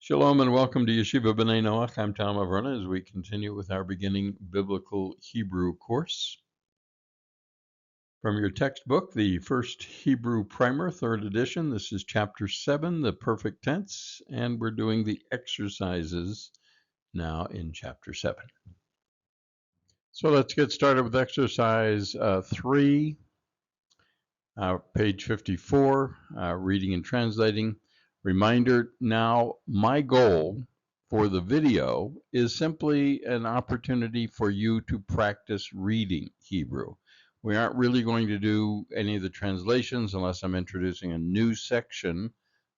Shalom and welcome to Yeshiva B'nai Noach. I'm Tom Averna as we continue with our beginning biblical Hebrew course. From your textbook, the First Hebrew Primer, 3rd edition, this is chapter 7, the perfect tense, and we're doing the exercises now in chapter 7. So let's get started with exercise 3, page 54, reading and translating. Reminder, now my goal for the video is simply an opportunity for you to practice reading Hebrew. We aren't really going to do any of the translations unless I'm introducing a new section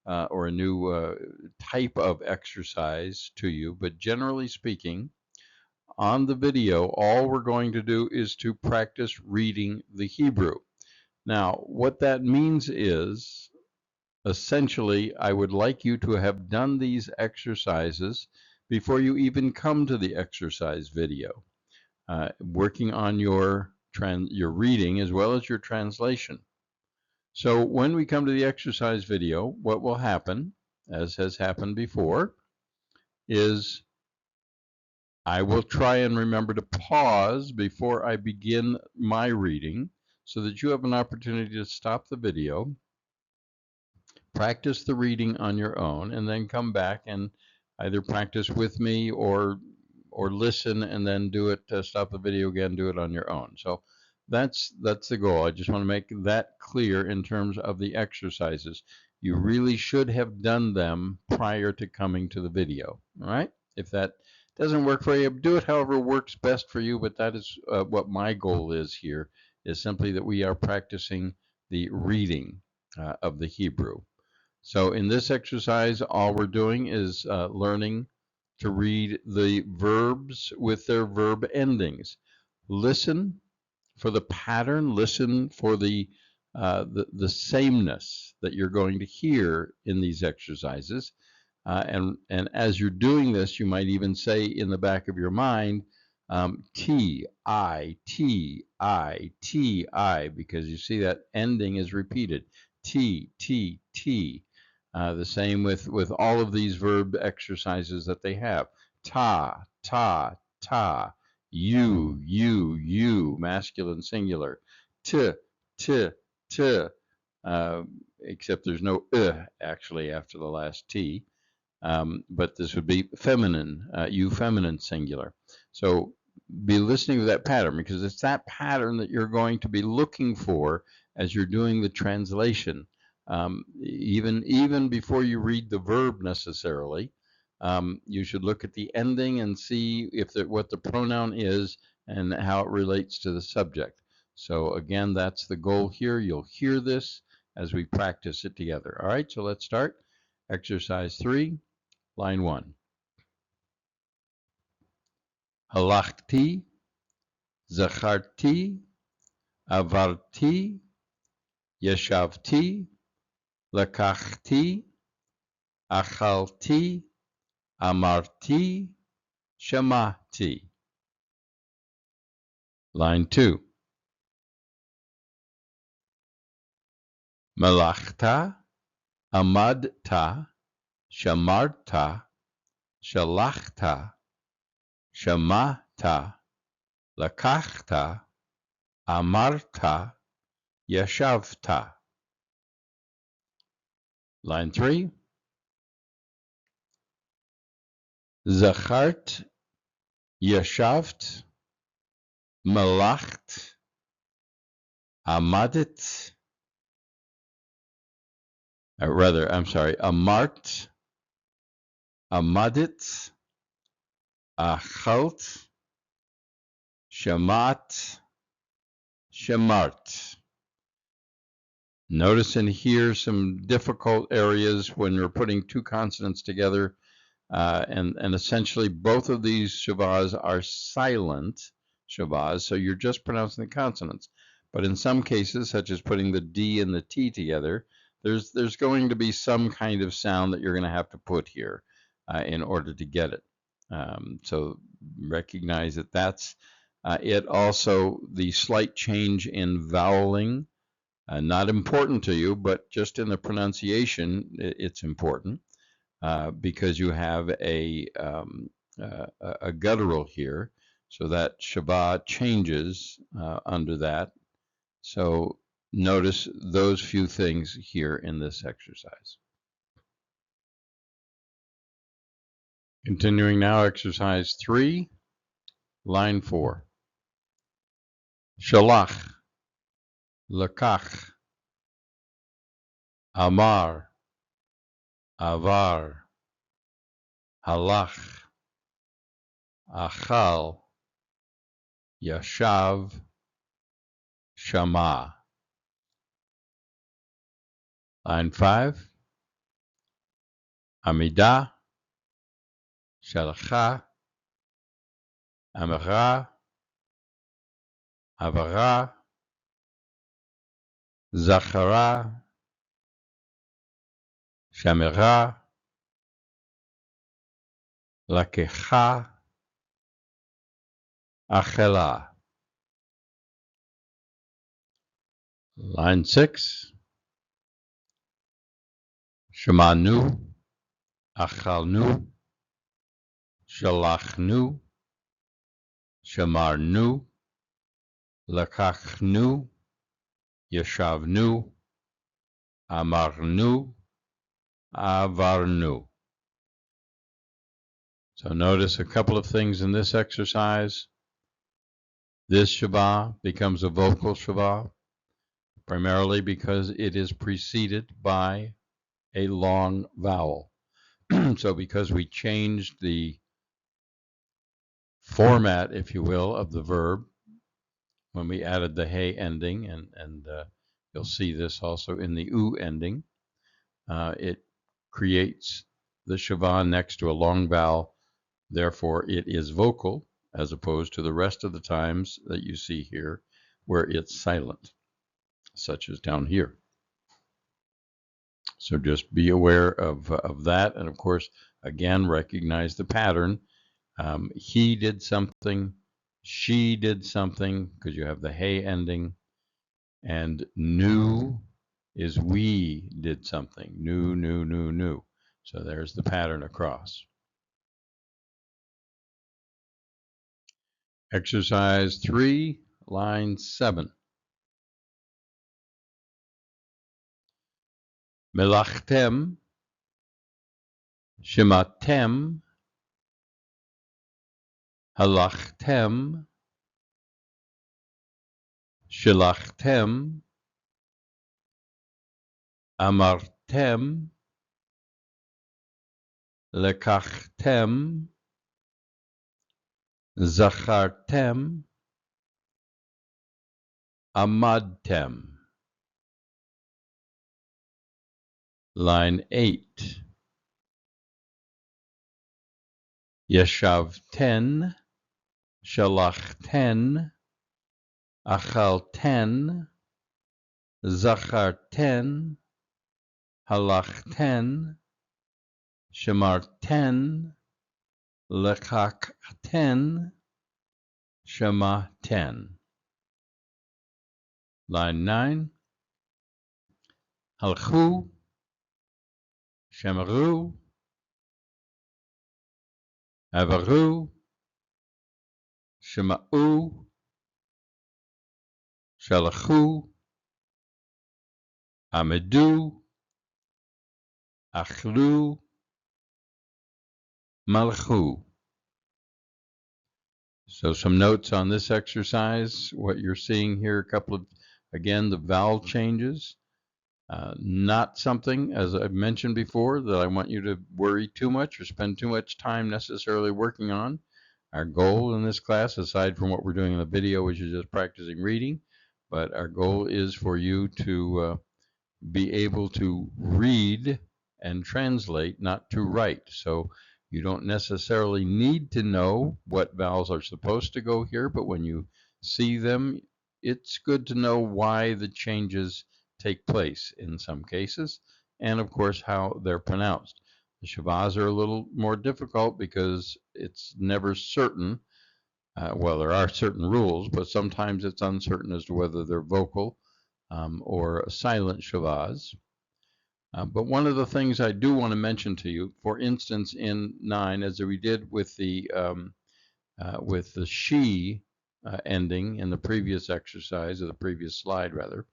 or a new type of exercise to you. But generally speaking, on the video, all we're going to do is to practice reading the Hebrew. Now, what that means is, essentially, I would like you to have done these exercises before you even come to the exercise video, working on your reading as well as your translation. So when we come to the exercise video, what will happen, as has happened before, is I will try and remember to pause before I begin my reading so that you have an opportunity to stop the video, practice the reading on your own, and then come back and either practice with me or listen and then do it, stop the video again, do it on your own. So that's the goal. I just want to make that clear in terms of the exercises. You really should have done them prior to coming to the video, all right? If that doesn't work for you, do it however works best for you, but that is what my goal is here, is simply that we are practicing the reading of the Hebrew. So in this exercise, all we're doing is learning to read the verbs with their verb endings. Listen for the pattern, listen for the sameness that you're going to hear in these exercises. And as you're doing this, you might even say in the back of your mind, T-I, T-I, T-I, because you see that ending is repeated. T, T, T. The same with all of these verb exercises that they have. Ta, ta, ta. You, you, you, masculine singular. T, t, t. Except there's no actually after the last T. But this would be feminine, you feminine singular. So be listening to that pattern, because it's that pattern that you're going to be looking for as you're doing the translation. Even before you read the verb necessarily, you should look at the ending and see what the pronoun is and how it relates to the subject. So again, that's the goal here. You'll hear this as we practice it together. All right, so let's start. Exercise 3, line 1. Halachti, zacharti, avarti, yeshavti, lakachti, achalti, amarti, shamati. Line 2. Malachta, amadta, shamarta, shalachta, shamata, lakachta, amarta, yeshavta. Line 3. Zachart, yeshaft, malacht, amadit, amart, amadit, achalt, shamat, shamart. Notice in here some difficult areas when we're putting two consonants together, and essentially both of these shavas are silent shavas, so you're just pronouncing the consonants. But in some cases, such as putting the D and the T together, there's going to be some kind of sound that you're going to have to put here in order to get it. So recognize that that's it. Also, the slight change in voweling, not important to you, but just in the pronunciation, it's important. because you have a guttural here. So that Shava changes under that. So notice those few things here in this exercise. Continuing now, exercise 3, line 4. Shalach, lakach, amar, avar, halach, achal, yashav, shama. Line 5. Amidah, shalcha, amara, avara, zachara, shamira, lakecha, achela. Line 6. Shemanu, achalnu, shalachnu, shamarnu, lakachnu, yashavnu, amarnu, avarnu. So notice a couple of things in this exercise. This Shava becomes a vocal Shava, primarily because it is preceded by a long vowel. So because we changed the format, if you will, of the verb when we added the hey ending, and you'll see this also in the u ending, it creates the Shava next to a long vowel. Therefore, it is vocal, as opposed to the rest of the times that you see here where it's silent, such as down here. So just be aware of that. And of course, again, recognize the pattern. He did something, she did something, because you have the hey ending. And new is we did something. New, new, new, new. So there's the pattern across. Exercise 3, line 7. Melachtem, shematem, halachtem, shilachtem, amartem, lekachtem, zachartem, amadtem. Line 8. Yeshavten, shalachten, achalten, zacharten, halachten, shemarten, lekachten, shematen. Line 9. Halchu, shemaru, avaru, shema'u, shalachu, amidu, achlu, malchu. So some notes on this exercise. What you're seeing here, a couple of, again, the vowel changes. Not something, as I've mentioned before, that I want you to worry too much or spend too much time necessarily working on. Our goal in this class, aside from what we're doing in the video, which is just practicing reading, but our goal is for you to be able to read and translate, not to write. So you don't necessarily need to know what vowels are supposed to go here, but when you see them, it's good to know why the changes take place in some cases, and of course how they're pronounced. The Shavas are a little more difficult because it's never certain. Well, there are certain rules, but sometimes it's uncertain as to whether they're vocal or silent Shavas. But one of the things I do want to mention to you, for instance, in 9, as we did with the she ending in the previous exercise, or the previous slide rather,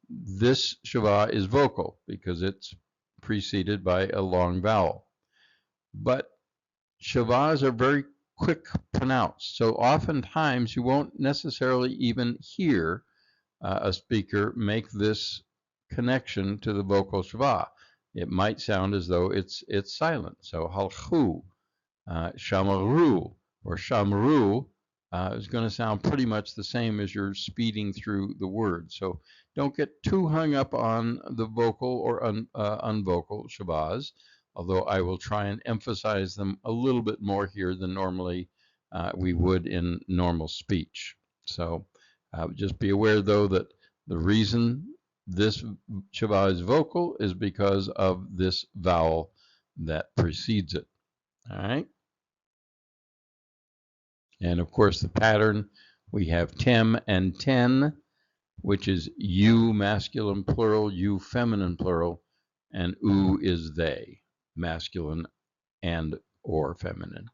this Shava is vocal because it's preceded by a long vowel. But Shavas are very quick pronounced, so oftentimes you won't necessarily even hear a speaker make this connection to the vocal Shava. It might sound as though it's silent. So halchu, shamaru, or shamru is going to sound pretty much the same as you're speeding through the word. So don't get too hung up on the vocal or unvocal Shavas, although I will try and emphasize them a little bit more here than normally we would in normal speech. So just be aware, though, that the reason this Shava is vocal is because of this vowel that precedes it. All right? And of course, the pattern, we have tem and ten, which is you masculine plural, you feminine plural, and u is they, masculine and or feminine.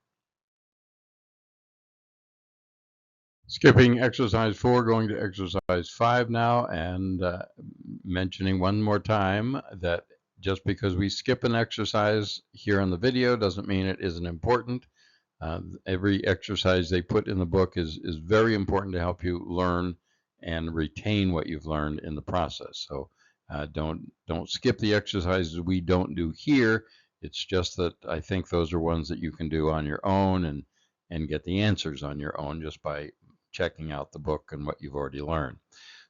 Skipping exercise 4, going to exercise 5 now, and mentioning one more time that just because we skip an exercise here on the video doesn't mean it isn't important. Every exercise they put in the book is very important to help you learn and retain what you've learned in the process. So don't skip the exercises we don't do here. It's just that I think those are ones that you can do on your own and get the answers on your own just by checking out the book and what you've already learned.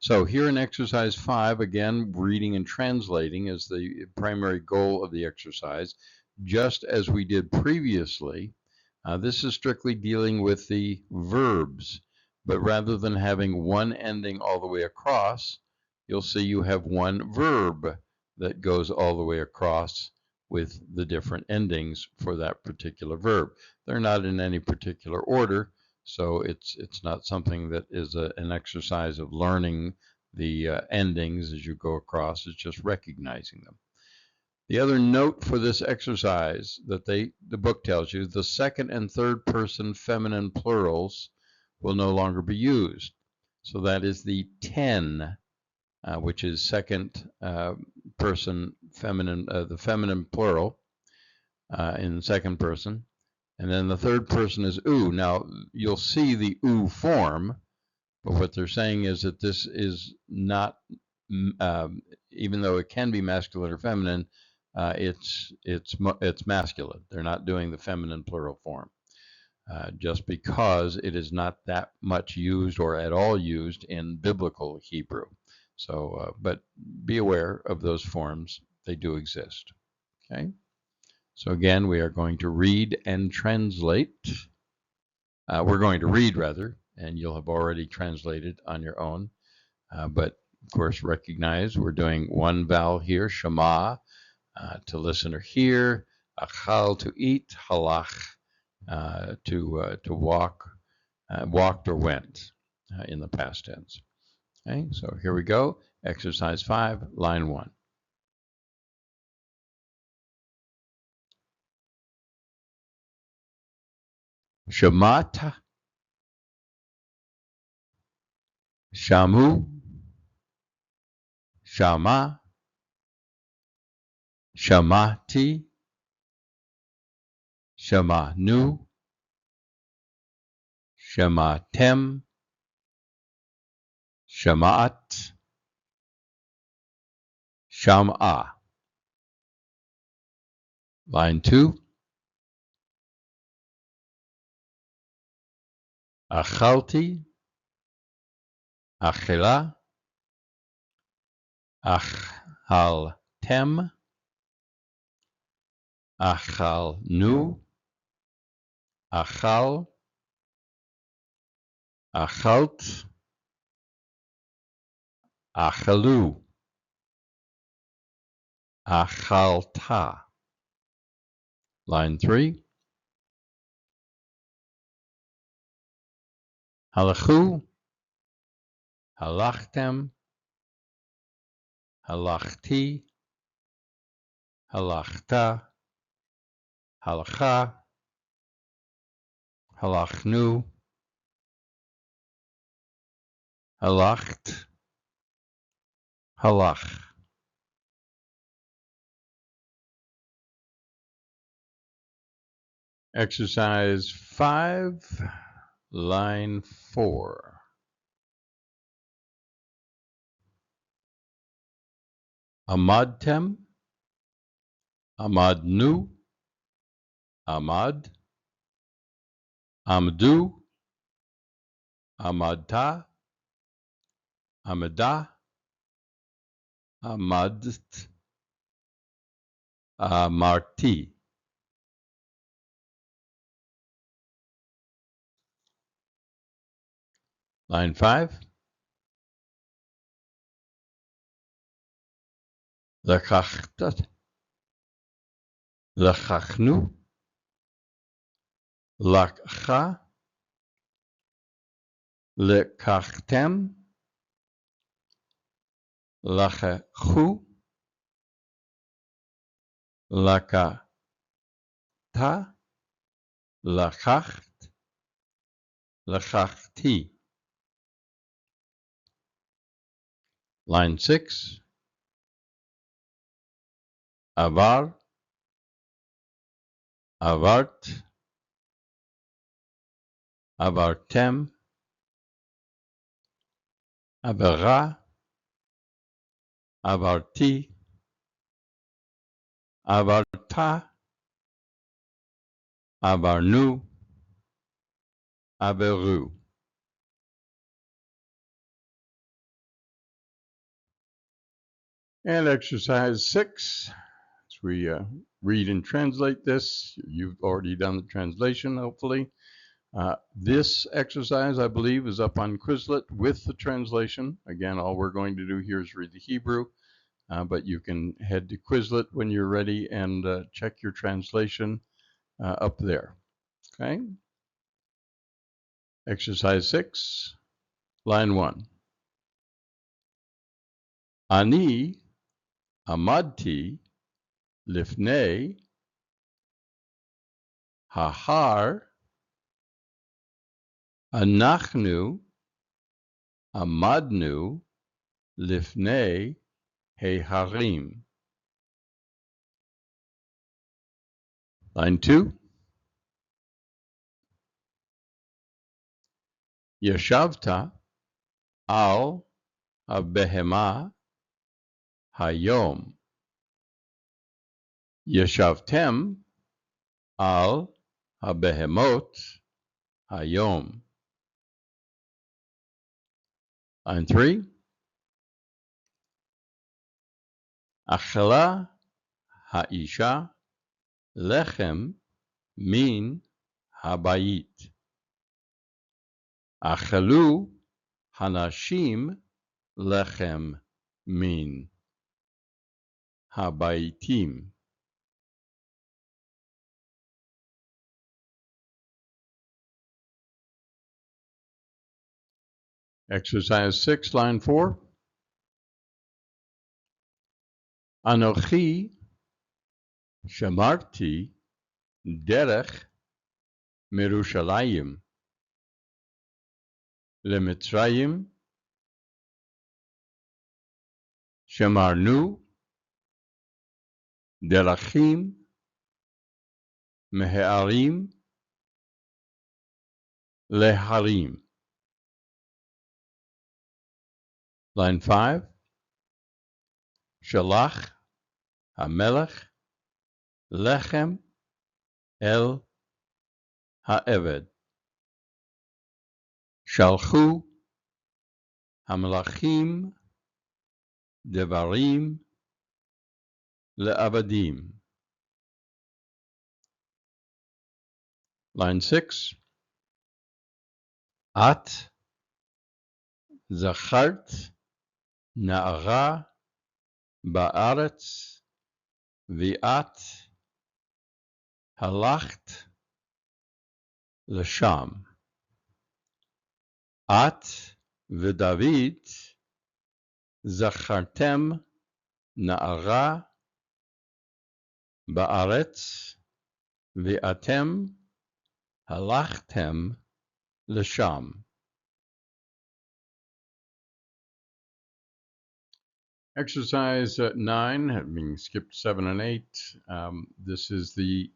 So here in exercise 5, again, reading and translating is the primary goal of the exercise, just as we did previously. This is strictly dealing with the verbs, but rather than having one ending all the way across, you'll see you have one verb that goes all the way across with the different endings for that particular verb. They're not in any particular order, so it's not something that is an exercise of learning the endings as you go across. It's just recognizing them. The other note for this exercise that the book tells you, the second and third person feminine plurals will no longer be used. So that is the ten, which is second person feminine, the feminine plural in second person. And then the third person is u. Now, you'll see the u form, but what they're saying is that this is not, even though it can be masculine or feminine, it's masculine. They're not doing the feminine plural form, just because it is not that much used or at all used in biblical Hebrew. So, but be aware of those forms. They do exist. Okay. So again, we are going to read and translate. We're going to read, rather, and you'll have already translated on your own. But, of course, recognize we're doing one vowel here, shema, to listen or hear, achal, to eat, halach, to walk, walked or went in the past tense. Okay, so here we go. Exercise 5, line 1. Shemata, shamu, shama, shamati, shamanu, shamatem, shamat, shama. Line 2. Achalti, achila, achaltem, achalnu, achal, achalt, achalu, achalta. Line 3. Halachu, halachtem, halachti, halachta, halacha, halachnu, halacht, halach. Exercise 5, line 4. Amadtem, amadnu, amad, amdu, amadta, amada, amadt, amarti. Line 5. Lekachtat, lekachnu, lakcha, lekachtem, lachechu, lakata, lachacht, lachachti. Line 6. Avar, avart, avartem, avera, avarti, avarta, avarnu, averu. And exercise 6, as we read and translate this, you've already done the translation, hopefully. This exercise, I believe, is up on Quizlet with the translation. Again, all we're going to do here is read the Hebrew, but you can head to Quizlet when you're ready and check your translation up there. Okay? Exercise 6, line 1. Ani amadti lifnei hahar anachnu amadnu lifnei heharim. Line 2. Yeshavta al habehema hayom. Yeshavtem al habehemot hayom. Line 3. Achela haisha lechem min habayit. Achelu hanashim lechem min habayitim. Exercise 6, line 4. Anochi shamarti derech Mirushalayim leMitzrayim shemarnu derachim mehe'arim leharim. Line 5. Shalach hamelech lechem el ha'eved. Shalchu hamelachim devarim le'avadim. Line 6. At zachart na'ara ba'aretz vi'at halacht l'sham. At v'David zachartem na'ara ba'aretz ve'atem halachtem l'sham. Exercise 9, having skipped 7 and 8. This is the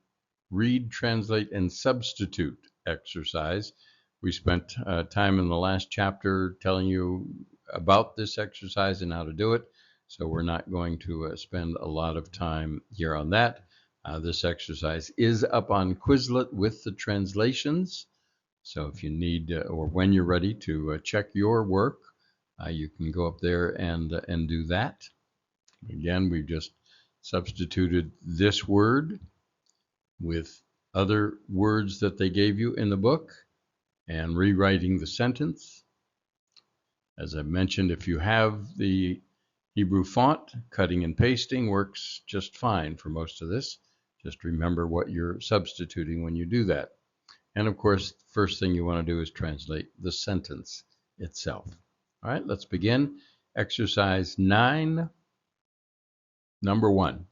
read, translate, and substitute exercise. We spent time in the last chapter telling you about this exercise and how to do it, so we're not going to spend a lot of time here on that. This exercise is up on Quizlet with the translations, so if you need or when you're ready to check your work, you can go up there and do that. Again, we've just substituted this word with other words that they gave you in the book and rewriting the sentence. As I mentioned, if you have the Hebrew font, cutting and pasting works just fine for most of this. Just remember what you're substituting when you do that. And of course, the first thing you want to do is translate the sentence itself. All right, let's begin. Exercise 9, number 1.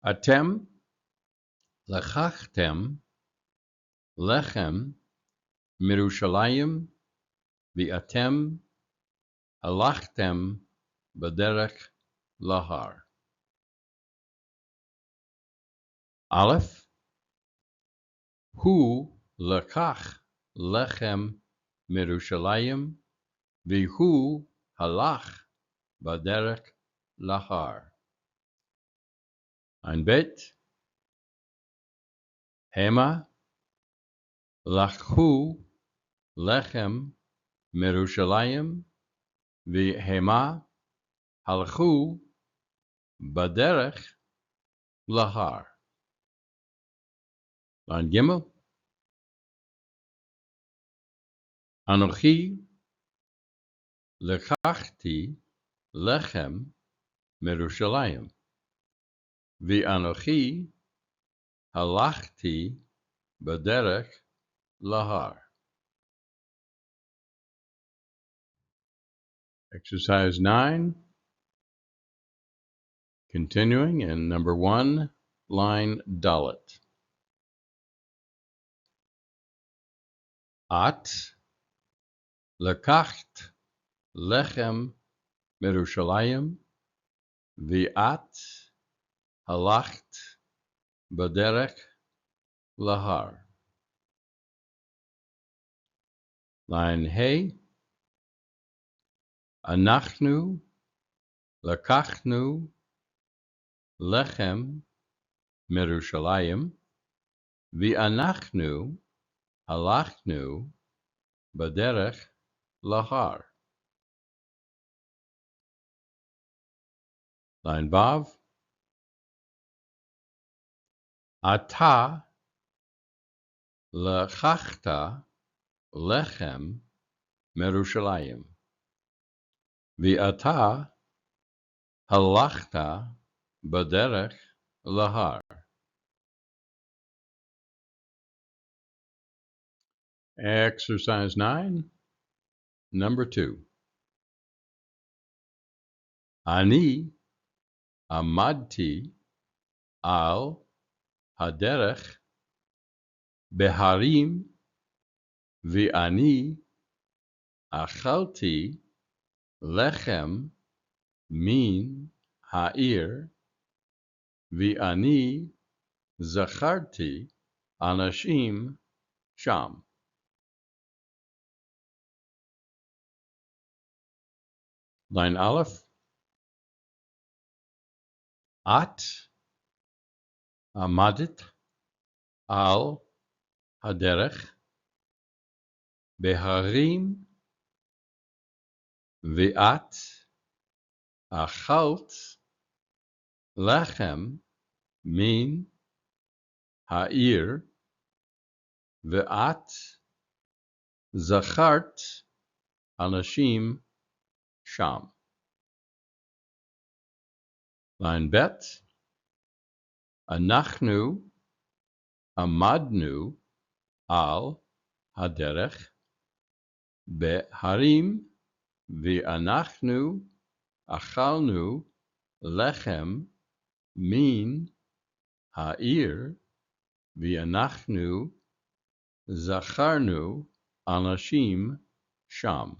Atem lekachtem lechem mirushalayim v'atem halachtem b'derech lahar. Aleph, hu lekach lechem mirushalayim v'hu halach b'derech lahar. Ein bet, hema lachu lechem mirushalayim v'hema halchu b'derech lahar. Line Gimel, Anochi lekachti lechem mirushalayim v'anochi halachti b'derech lahar. Exercise 9, continuing in number 1, line Dalet. At lekacht lechem mirushalayim v'at halacht b'derech lahar. Line Hey, anachnu lekachnu lechem mirushalayim v'anachnu halachnu b'derech lahar. Line Vav, ata lekachta lechem mirushalayim v'ata halachta b'derech lahar. Exercise 9, number 2. Ani amadti al haderech beharim v'ani achalti lechem min ha'ir v'ani zacharti anashim sham. Line Aleph, at amadit al haderech beharim v'at achalt lechem min ha'ir v'at zachart anashim sham. Line Bet, anachnu amadnu al haderech beharim V'anachnu achalnu lechem min ha'ir, v'anachnu zacharnu anashim sham.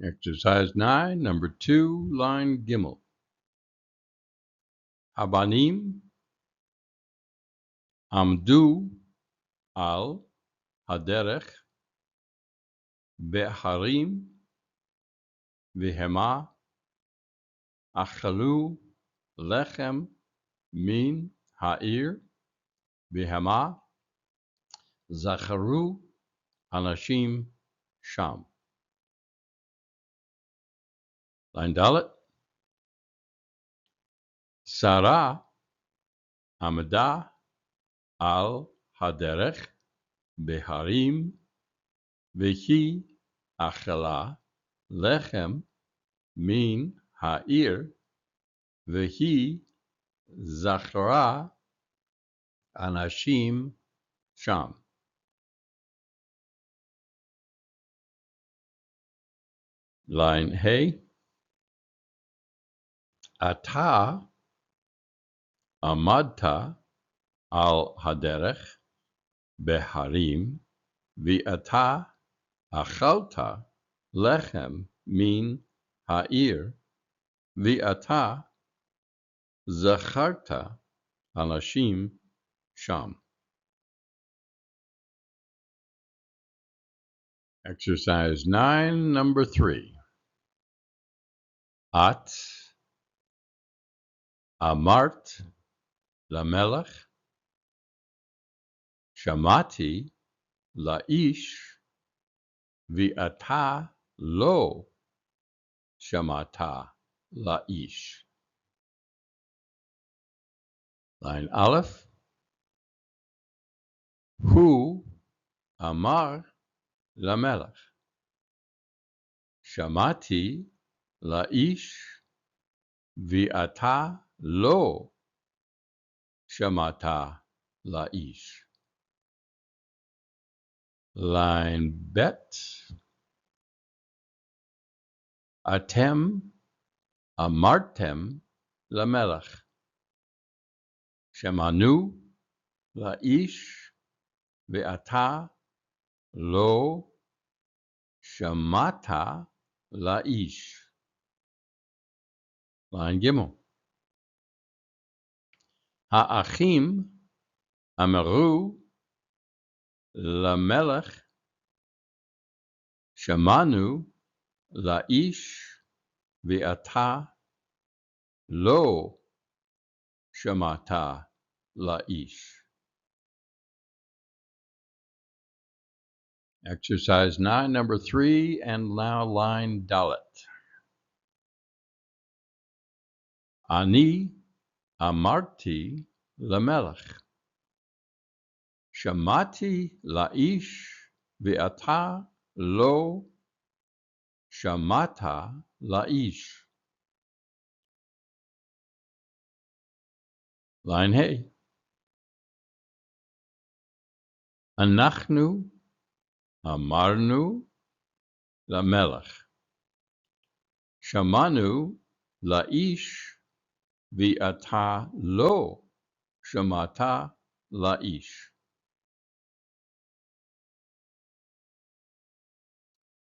Exercise 9, number 2, line Gimel. Habanim amdu al haderech be'harim v'hema achalu lechem min ha'ir v'hema zacharu anashim sham. Line Dalet. Sarah amda al haderech beharim v'hi achela lechem min ha'ir v'hi zachara anashim sham. Line Hey. Ata amadta al haderech beharim v'ata achalta lechem min ha'ir v'ata zacharta anashim sham. Exercise 9, number 3. At amart lamelech shamati laish v'ata lo shamata laish. Line Aleph. Hu amar lamelech shamati laish v'ata lo shamata laish. Line Bet. Atem amartem lamelech shemanu laish v'ata lo shamata laish. Line Gimel. Ha'achim amaru lamelech shamanu laish v'ata lo shamata laish. Exercise 9, number 3, and now line Dalet. Ani amarti lamelech shamati laish v'ata lo shamata laish. Line Hey. Anachnu amarnu lamelech shamanu laish v'ata lo shamata laish.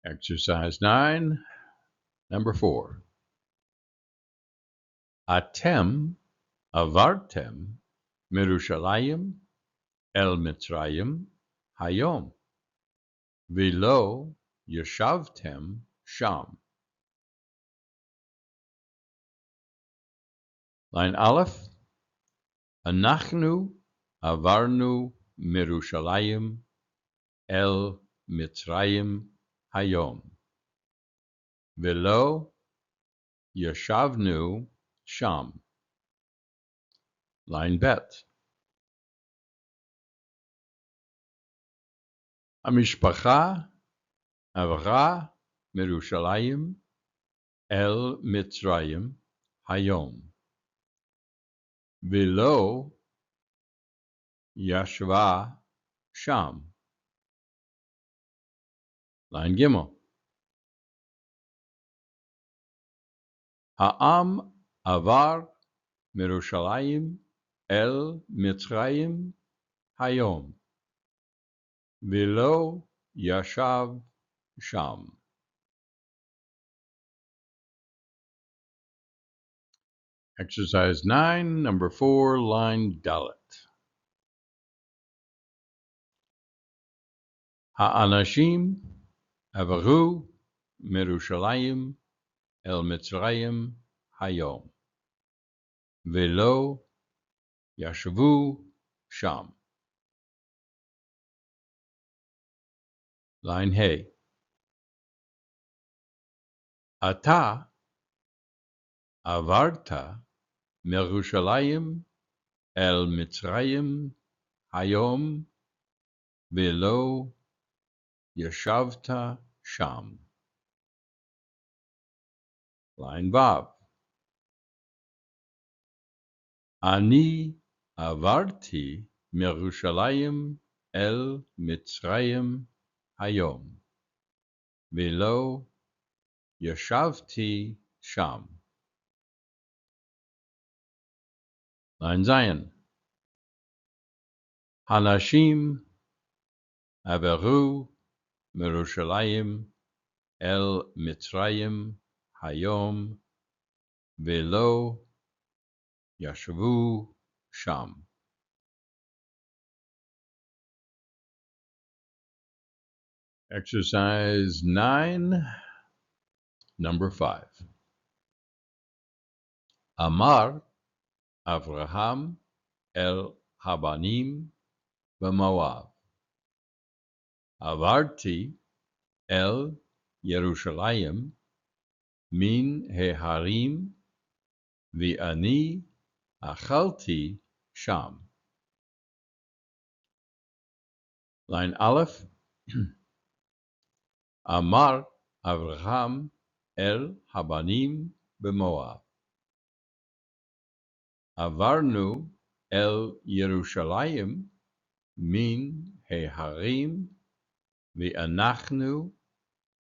Exercise 9, number 4. Atem avartem Mirushalayim el Mitzrayim hayom v'lo yeshavtem sham. Line Aleph. Anachnu avarnu Mirushalayim el Mitzrayim hayom v'lo yeshavnu sham. Line Bet. Amishpacha avra Mirushalayim el Mitzrayim hayom v'lo yashva sham. Line Gimel. Ha'am avar mirushalayim el Mitzrayim hayom, velo yashav sham. Exercise 9, number 4, line Dalet. Ha'anashim avaru mirushalayim el Mitzrayim hayom, velo yashavu sham. Line Hey. Ata avarta mirushalayim el Mitzrayim hayom, velo yashavta sham. Line Vav. Ani avarti mirushalayim el Mitzrayim hayom, velo yashavti sham. Line Zayin. Hanashim averu mirushalayim el Mitzrayim hayom, velo yashavu sham. Exercise 9, number 5. Amar Avraham el Habanim b'Moav, Avarti el Yerushalayim min heharim, v'ani achalti sham. Line Aleph. Amar Avraham el Habanim b'Moav, Avarnu el Yerushalayim min heharim, v'anachnu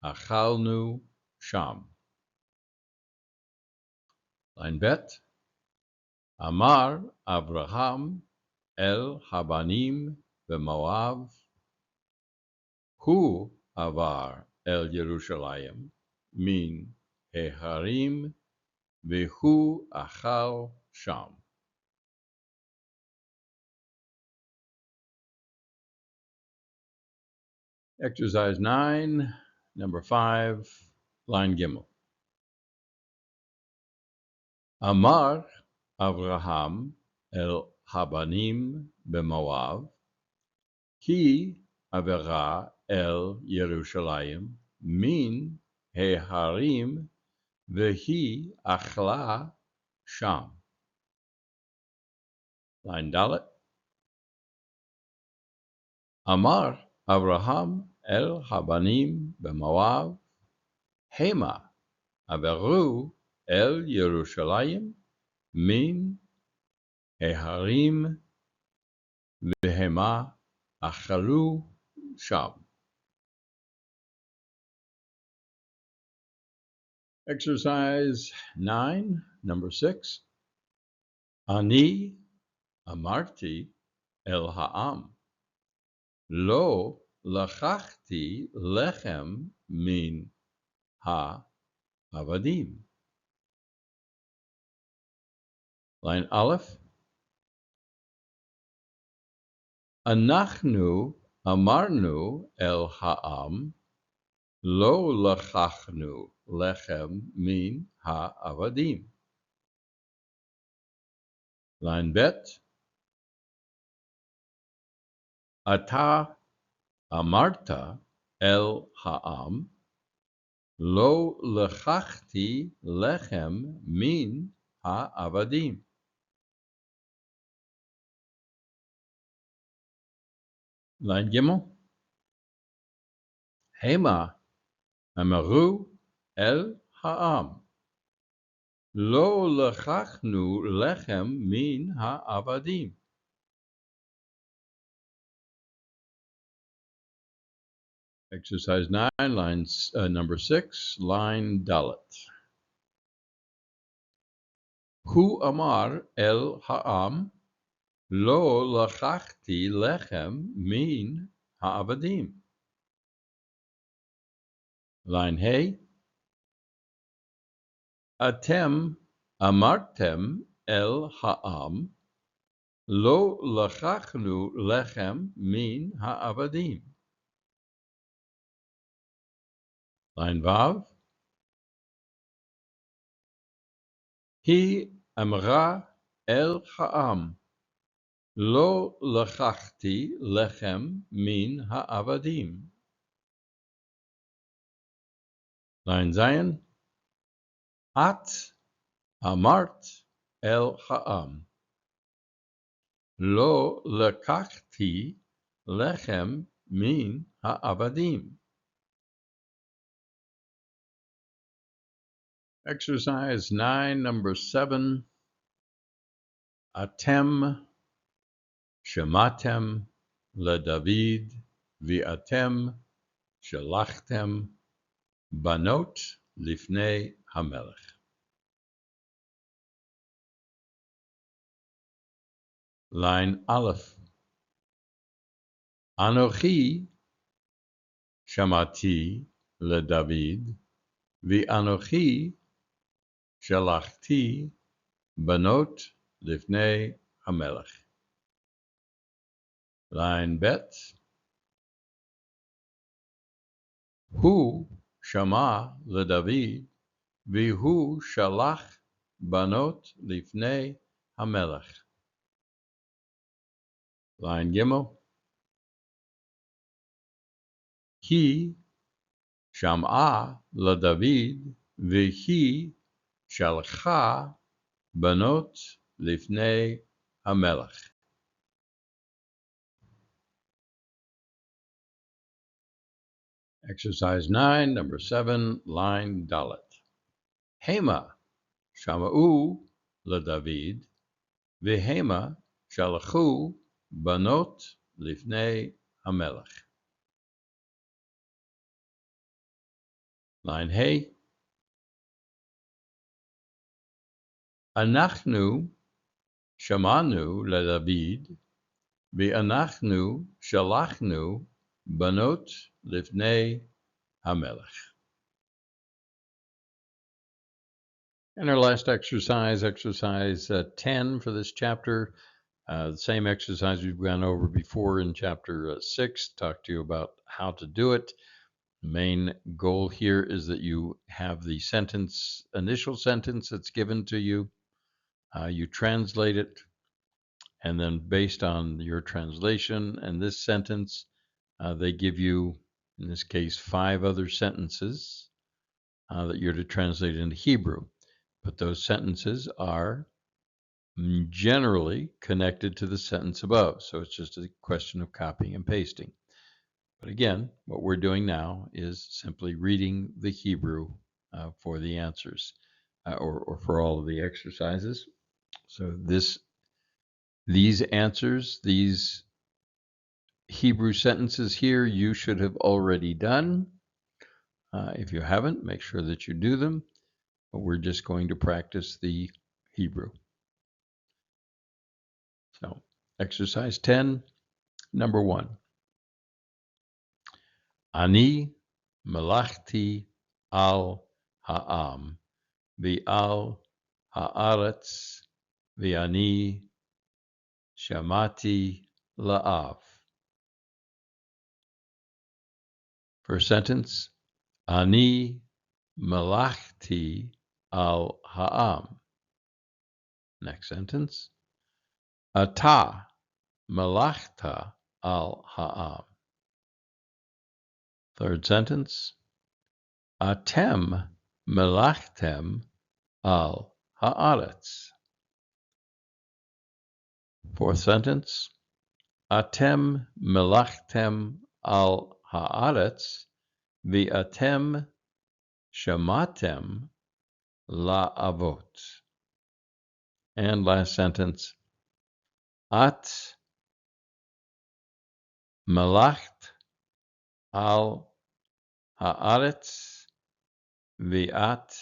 achalnu sham. Line Bet. Amar Avraham el Habanim b'Moav, Hu avar el Yerushalayim min heharim, v'hu achal sham. Exercise 9, number 5, line Gimel. Amar Avraham el Habanim b'Moav, Ki avera el Yerushalayim min heharim, v'hi achla sham. Line Dalet. Amar Avraham el Habanim b'Moav, Hema averu el Yerushalayim min heharim, v'hema achalu sham. Exercise 9, number 6. Ani amarti el ha'am, lo lachachti lechem min ha'avadim. Line Aleph. Anachnu amarnu el ha'am, lo lachachnu lechem min ha'avadim. Line Bet. Ata amarta el ha'am, lo lechachti lechem min ha'avadim. Line Gimel. Hema amaru el ha'am, lo lechachnu lechem min ha'avadim. Exercise 9, number 6, line dalet. Hu amar el ha'am, lo lachachti lechem min ha'avadim. Line hey, atem amartem el ha'am, lo lachachnu lechem min ha'avadim. Line vav, hi amra el ha'am, lo lachachti lechem min ha'avadim. Line zayin, at amart el ha'am, lo lekachti lechem min ha'avadim. Exercise 9, number 7. Atem shematem leDavid v'atem shelachtem banot lifnei hamelech. Line Aleph. Anochi shamati leDavid v'anochi shelachti banot lifnei hamelech. Line Bet. Hu shama leDavid v'hu shalach banot lifnei hamelech. Line Gimel. He sham'a leDavid v'hi shalcha banot lifnei hamelech. Exercise 9, number 7, line dalet. Hema shama'u leDavid v'hema shalchu banot lifnei hamelech. Line Hey. Anachnu shamanu leDavid v'anachnu shalachnu banot lifnei hamelech. And our last exercise, exercise 10 for this chapter, the same exercise we've gone over before in chapter 6, talked to you about how to do it. The main goal here is that you have the sentence, initial sentence that's given to you, you translate it, and then based on your translation and this sentence, they give you, in this case, 5 other sentences that you're to translate into Hebrew. But those sentences are generally connected to the sentence above, so it's just a question of copying and pasting. But again, what we're doing now is simply reading the Hebrew for the answers or for all of the exercises. So these answers, these Hebrew sentences here, you should have already done. If you haven't, make sure that you do them. But we're just going to practice the Hebrew. So, exercise 10, number 1. Ani melachti al ha'am v'al ha'aretz v'ani shamati la'av. First sentence, Ani melachti al ha'am. Next sentence, Ata melachta al ha'am. Third sentence, Atem melachtem al ha'aretz. Fourth sentence, Atem melachtem al ha'aretz v'atem shamatem la'avot. And last sentence, At melacht al haaretz viat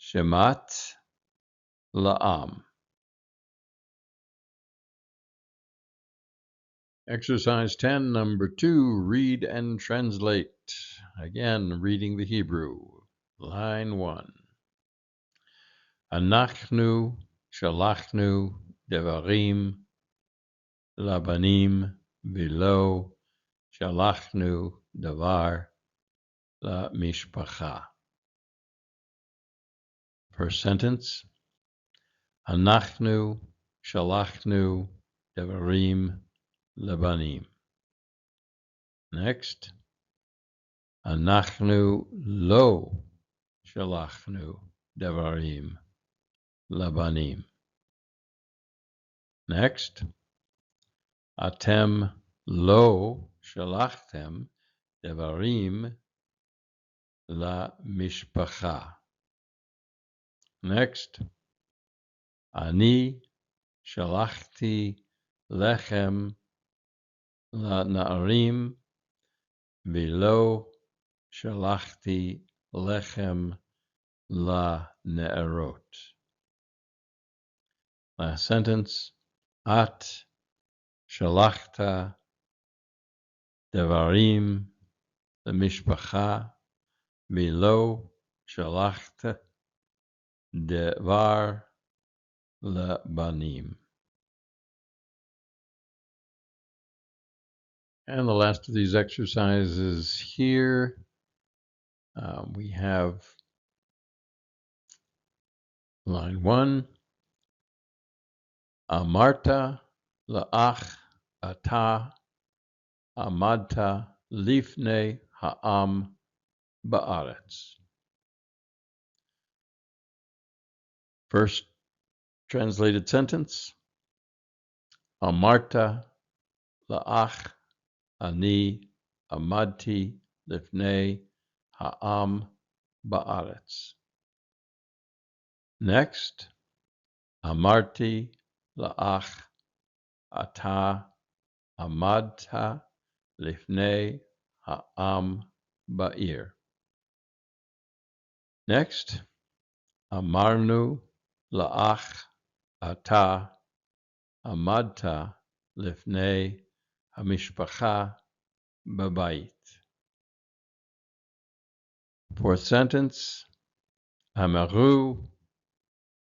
shemat la'am. Exercise 10, number 2, read and translate. Again, reading the Hebrew. Line 1. Anachnu shalachnu devarim labanim velo shalachnu davar la mishpacha. First sentence. Anachnu shalachnu devarim labanim. Next. Anachnu lo shalachnu devarim labanim. Next. Atem lo shalachtem devarim la mishpacha. Next. Ani shalachti lechem la na'arim velo shalachti lechem la ne'erot. Last sentence. At shalachta devarim la mishpacha velo shalachta devar la banim. And the last of these exercises here, we have line 1. Amarta la'ach ata amadta lifnei ha'am ba'aretz. First translated sentence. Amarta la'ach ani amadti lifnei ha'am ba'aretz. Next. Amarti la'ach ata amadta lifnei ha'am ba'ir. Next. Amarnu la'ach ata amadta lifnei hamishpacha b'bayit. Fourth sentence. Amaru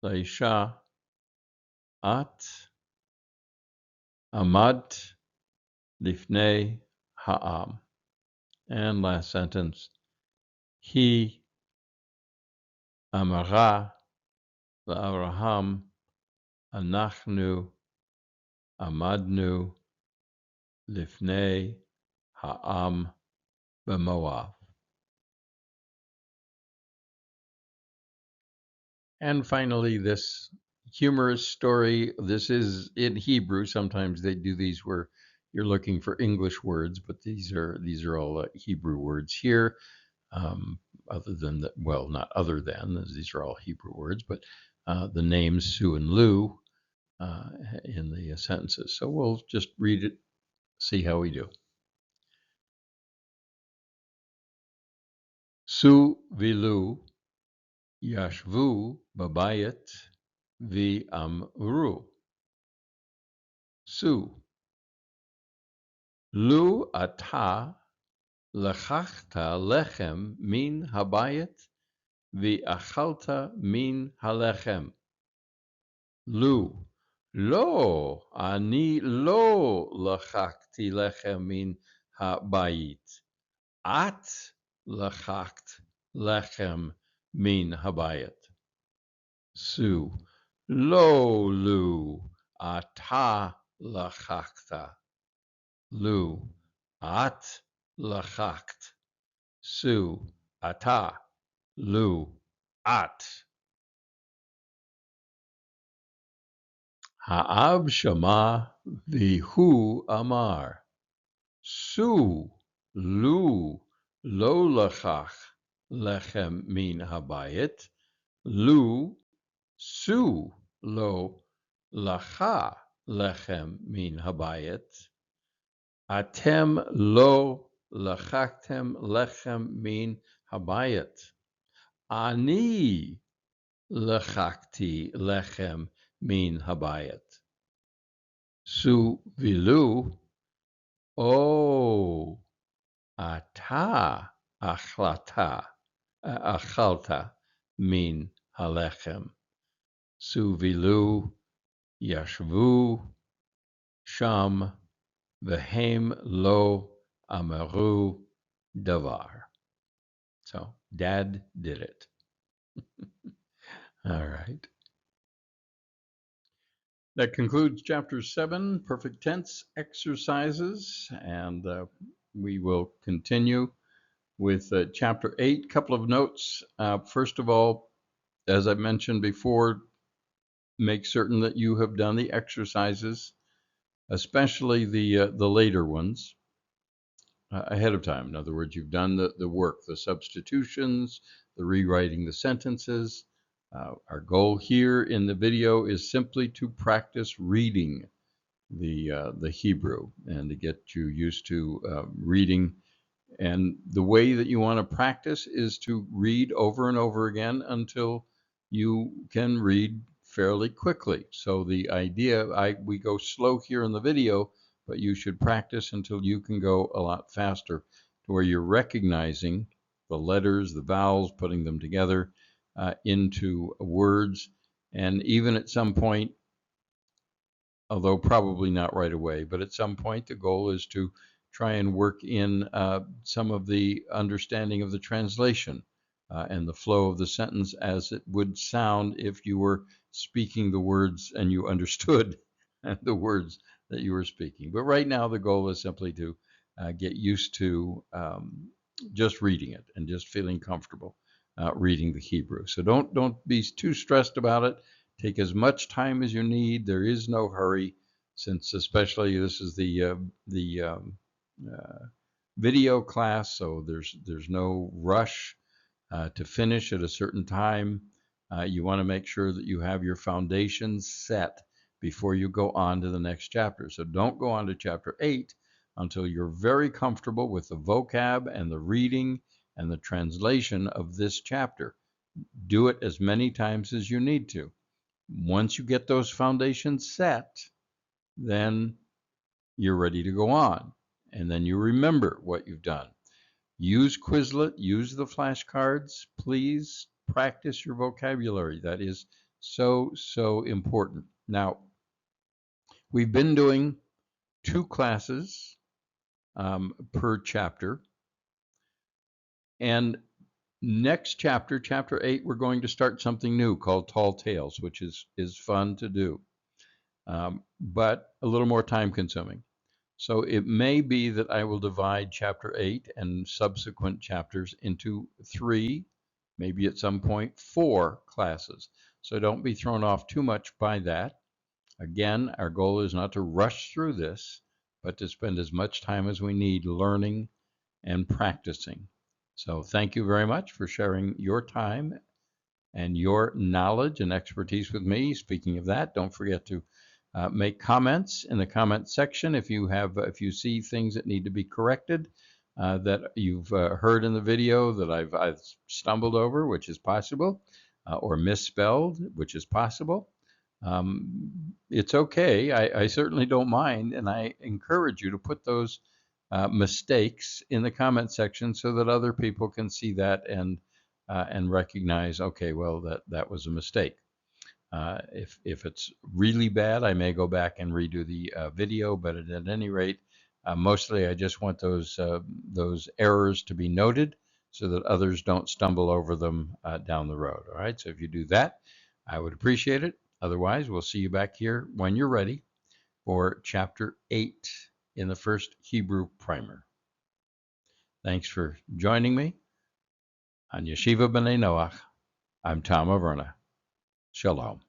laisha at amad lifnei ha'am. And last sentence. He amara la'avraham anachnu amadnu lifnei ha'am b'moav. And finally, this humorous story. This is in Hebrew. Sometimes they do these where you're looking for English words, but these are all Hebrew words here. Other than that, well, not other than, these are all Hebrew words, but the names Sue and Lou in the sentences. So we'll just read it, see how we do. Sue v'Lou yashvu b'bayit v'amru. Sue. Lu ata lechachta lechem min habayit v'achalta min halechem. Lu. Lo, ani lo lechachti lechem min habayit. At lechacht lechem min habayit. Su. Lo lu ata lechachta. Lu. At lechacht. Su. Ata. Lu. At. Ha'av shama v'hu amar. Su. Lu. Lo lechach lechem min habayit. Lu. Su. Lo lacha lechem min habayit. Atem lo Lachaktem lechem min habayit. Ani lachakti lechem min habayit. Su vilu, o ata achalta min halechem. Su vilu yashvu sham vehem lo amaru davar. So Dad did it. All right. That concludes chapter 7, perfect tense exercises, and we will continue with chapter 8. Couple of notes. First of all, as I mentioned before, make certain that you have done the exercises, especially the later ones, ahead of time. In other words, you've done the work, the substitutions, the rewriting the sentences. Our goal here in the video is simply to practice reading the Hebrew and to get you used to reading. And the way that you want to practice is to read over and over again until you can read fairly quickly. So the idea, we go slow here in the video, but you should practice until you can go a lot faster to where you're recognizing the letters, the vowels, putting them together into words. And even at some point, although probably not right away, but at some point the goal is to try and work in some of the understanding of the translation and the flow of the sentence as it would sound if you were speaking the words and you understood the words that you were speaking. But right now the goal is simply to get used to just reading it and just feeling comfortable reading the Hebrew. So don't be too stressed about it. Take as much time as you need. There is no hurry, since especially this is the video class, so there's no rush to finish at a certain time. You want to make sure that you have your foundations set before you go on to the next chapter. So don't go on to chapter 8 until you're very comfortable with the vocab and the reading and the translation of this chapter. Do it as many times as you need to. Once you get those foundations set, then you're ready to go on. And then you remember what you've done. Use Quizlet, use the flashcards. Please practice your vocabulary. That is so, so important. Now, we've been doing 2 classes per chapter. And next chapter, chapter 8, we're going to start something new called Tall Tales, which is fun to do, but a little more time consuming. So it may be that I will divide chapter 8 and subsequent chapters into 3, maybe at some point 4 classes. So don't be thrown off too much by that. Again, our goal is not to rush through this, but to spend as much time as we need learning and practicing. So thank you very much for sharing your time and your knowledge and expertise with me. Speaking of that, don't forget to make comments in the comment section if you see things that need to be corrected that you've heard in the video that I've stumbled over, which is possible, or misspelled, which is possible. It's okay. I certainly don't mind, and I encourage you to put those mistakes in the comment section so that other people can see that and recognize, okay, well, that was a mistake. If it's really bad, I may go back and redo the video, but at any rate, mostly I just want those errors to be noted so that others don't stumble over them down the road. All right, so if you do that, I would appreciate it. Otherwise, we'll see you back here when you're ready for chapter 8 in the first Hebrew primer. Thanks for joining me on Yeshiva B'nai Noach. I'm Tom Averna. Shalom.